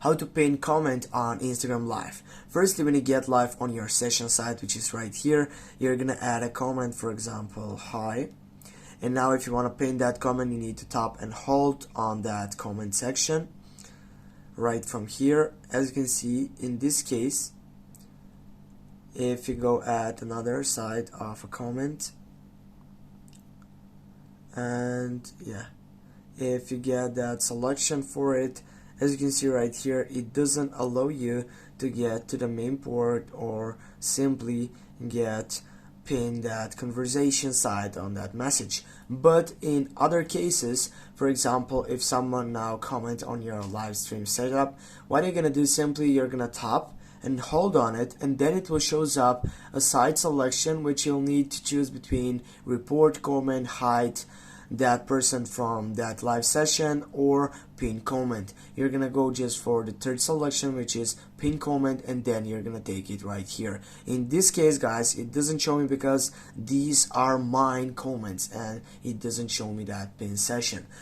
how to pin comment on Instagram Live. Firstly, when you get live on your session site, which is right here, you're gonna add a comment, for example, hi. And now if you want to pin that comment, you need to tap and hold on that comment section right from here. As you can see, in this case, if you go at another side of a comment, and yeah, if you get that selection for it, as you can see right here, it doesn't allow you to get to the main port or simply get pin that conversation side on that message. But in other cases, for example, if someone now comment on your live stream setup, what you're gonna do, simply you're gonna tap and hold on it, and then it will shows up a side selection which you'll need to choose between report, comment, hide that person from that live session, or pin comment. You're gonna go just for the third selection, which is pin comment, and then you're gonna take it right here. In this case, guys, it doesn't show me because these are mine comments and it doesn't show me that pin session.